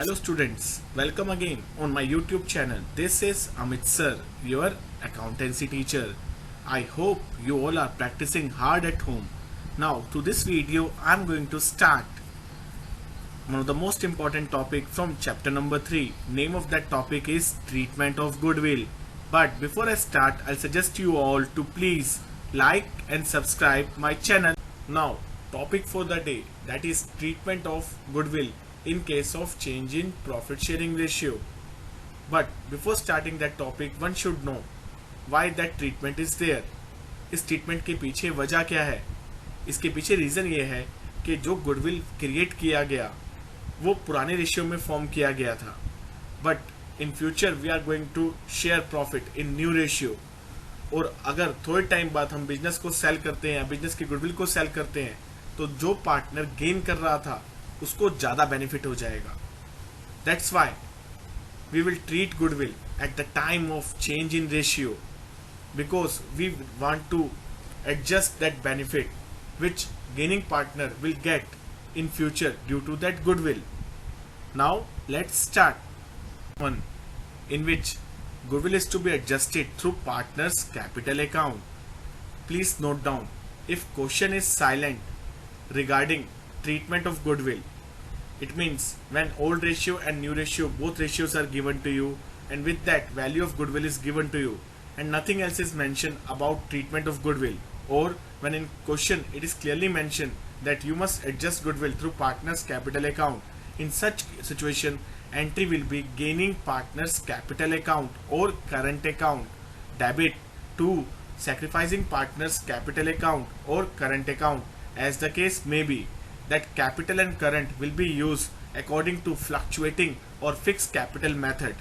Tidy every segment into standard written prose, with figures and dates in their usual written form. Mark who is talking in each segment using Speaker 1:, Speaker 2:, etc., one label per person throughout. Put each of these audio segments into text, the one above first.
Speaker 1: Hello students, welcome again on my YouTube channel. This is Amit sir, your accountancy teacher. I hope you all are practicing hard at home. Now to this video I am going to start one of the most important topic from chapter number 3. Name of that topic is treatment of goodwill. But before I start, I'll suggest you all to please like and subscribe my channel. Now topic for the day, that is treatment of goodwill in case of change in profit sharing ratio. But before starting that topic, one should know why that treatment is there. इस treatment के पीछे वजह क्या है? इसके पीछे reason ये है कि जो गुडविल क्रिएट किया गया वो पुराने रेशियो में फॉर्म किया गया था, but in future we are going to share profit in new ratio. और अगर थोड़े टाइम बाद हम बिजनेस को सेल करते हैं या बिजनेस की गुडविल को सेल करते हैं तो जो पार्टनर गेन कर रहा था उसको ज़्यादा बेनिफिट हो जाएगा. That's why we will treat goodwill at the time of change in ratio, because we want to adjust that benefit which gaining partner will get in future due to that goodwill. Now let's start. One in which goodwill is to be adjusted through partner's capital account. Please note down, if question is silent regarding treatment of goodwill, it means when old ratio and new ratio, both ratios are given to you, and with that value of goodwill is given to you and nothing else is mentioned about treatment of goodwill, or when in question it is clearly mentioned that you must adjust goodwill through partner's capital account. In such situation, entry will be gaining partner's capital account or current account, debit to sacrificing partner's capital account or current account, as the case may be. That capital and current will be used according to fluctuating or fixed capital method.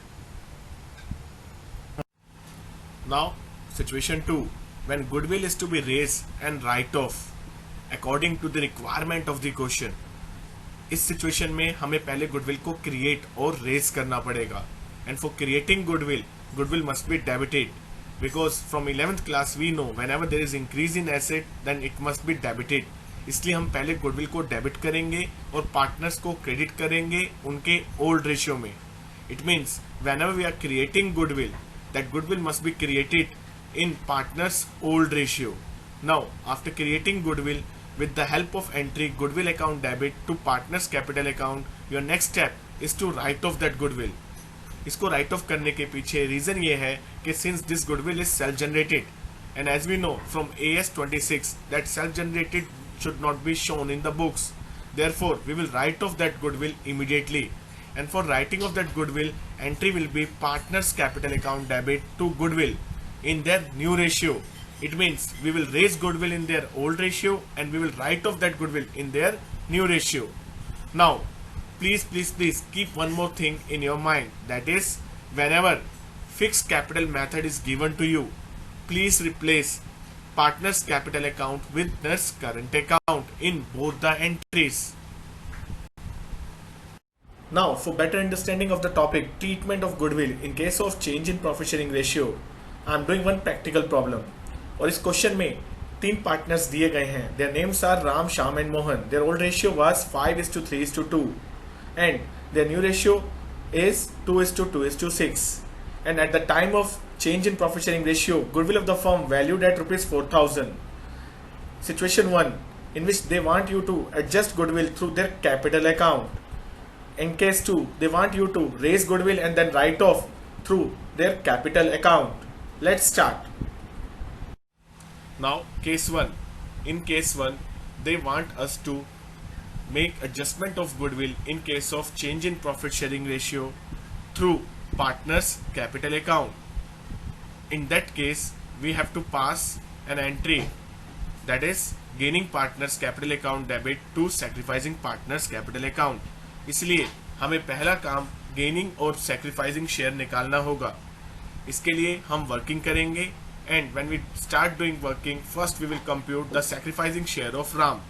Speaker 1: Now, situation 2, when goodwill is to be raised and write off according to the requirement of the question. इस situation में हमें पहले goodwill को create और raise करना पड़ेगा, and for creating goodwill, goodwill must be debited, because from 11th class we know whenever there is increase in asset then it must be debited. इसलिए हम पहले गुडविल को डेबिट करेंगे और पार्टनर्स को क्रेडिट करेंगे उनके ओल्ड रेशियो में. It means whenever we are creating goodwill, that goodwill must be created in partner's old ratio. Now, after creating goodwill with the help of entry goodwill account debit to partner's capital account, your next step is to write off that goodwill. इसको write off करने के पीछे reason ये है कि since this goodwill is self generated, and as we know from AS 26 that self generated should not be shown in the books, therefore we will write off that goodwill immediately. And for writing of that goodwill, entry will be partner's capital account debit to goodwill in their new ratio. It means we will raise goodwill in their old ratio and we will write off that goodwill in their new ratio. Now, please keep one more thing in your mind, that is, whenever fixed capital method is given to you, please replace partner's capital account with their current account in both the entries. Now, for better understanding of the topic treatment of goodwill in case of change in profit sharing ratio, I am doing one practical problem. और इस question में 3 partners दिए गए हैं. Their names are Ram, Shyam and Mohan. Their old ratio was 5:3:2 and their new ratio is 2:2:6. And at the time of change in profit sharing ratio, goodwill of the firm valued at rupees 4,000. Situation 1, in which they want you to adjust goodwill through their capital account. In case 2, they want you to raise goodwill and then write off through their capital account. Let's start. Now, case 1. In case 1, they want us to make adjustment of goodwill in case of change in profit sharing ratio through partner's capital account. In that case, we have to pass an entry, that is gaining partner's capital account debit to sacrificing partner's capital account. इसलिए हमें पहला काम gaining और sacrificing share निकालना होगा. इसके लिए हम वर्किंग करेंगे, and when we start doing working, first we will compute the sacrificing share of Ram,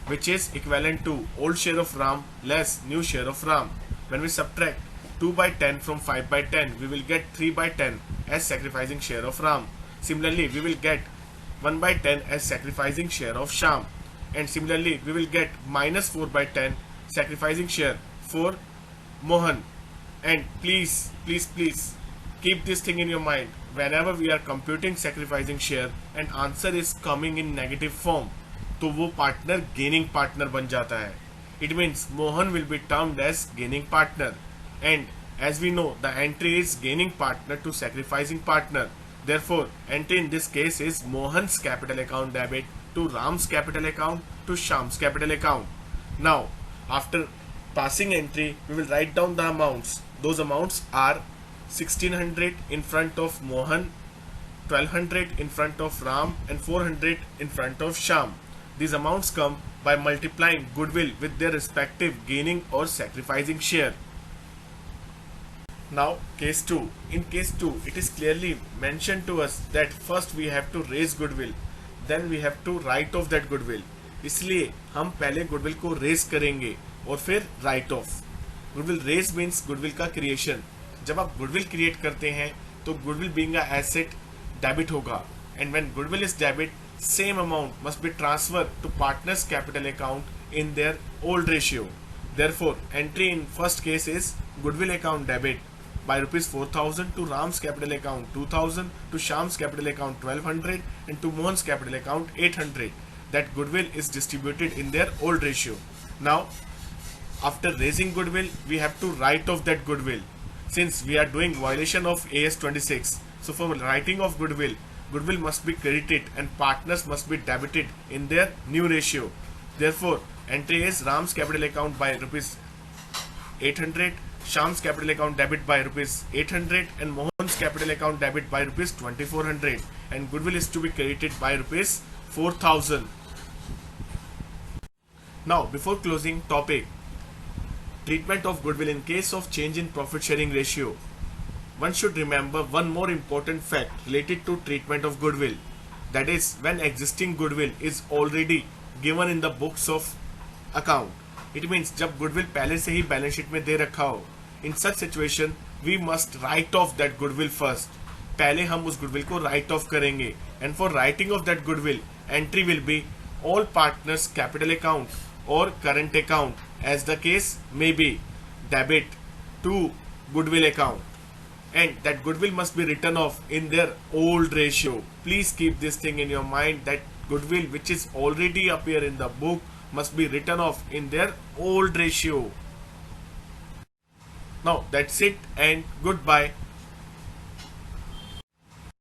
Speaker 1: which is equivalent to old share of Ram less new share of Ram. When we subtract 2/10 from 5/10, we will get 3/10 as sacrificing share of Ram. Similarly, we will get 1/10 as sacrificing share of Shyam, and similarly we will get -4/10 sacrificing share for Mohan. And please, please, please keep this thing in your mind. Whenever we are computing sacrificing share and answer is coming in negative form, तो वो partner gaining partner बन जाता है. It means Mohan will be termed as gaining partner. And as we know, the entry is gaining partner to sacrificing partner. Therefore, entry in this case is Mohan's capital account debit to Ram's capital account to Shyam's capital account. Now, after passing entry, we will write down the amounts. Those amounts are 1600 in front of Mohan, 1200 in front of Ram, and 400 in front of Shyam. These amounts come by multiplying goodwill with their respective gaining or sacrificing share. Now, case 2. In case 2, it is clearly mentioned to us that first we have to raise goodwill, then we have to write off that goodwill. इसलिए हम पहले goodwill को raise करेंगे और फिर write off. Goodwill raise means goodwill का creation. जब आप गुडविल क्रिएट करते हैं तो goodwill being a asset debit होगा, and when goodwill is debit same amount must be transferred to partners capital account in their old ratio. Therefore, entry in first case is goodwill account debit by rupees 4000 to Ram's capital account 2000, to Shyam's capital account 1200, and to Mohan's capital account 800. That goodwill is distributed in their old ratio. Now, after raising goodwill, we have to write off that goodwill since we are doing violation of AS 26. So for writing of goodwill, goodwill must be credited and partners must be debited in their new ratio. Therefore, entry is Ram's capital account by rupees 800, Shyam's capital account debit by rupees 800, and Mohan's capital account debit by rupees 2400, and goodwill is to be credited by rupees 4000. Now, before closing topic, treatment of goodwill in case of change in profit sharing ratio. One should remember one more important fact related to treatment of goodwill. That is, when existing goodwill is already given in the books of account. It means जब goodwill पहले से ही balance sheet में दे रखा हो. In such situation, we must write off that goodwill first. पहले हम उस goodwill को write off करेंगे. And for writing off that goodwill, entry will be all partners capital account or current account, as the case may be, debit to goodwill account. And that goodwill must be written off in their old ratio. Please keep this thing in your mind that goodwill which is already appear in the book must be written off in their old ratio. Now that's it and goodbye.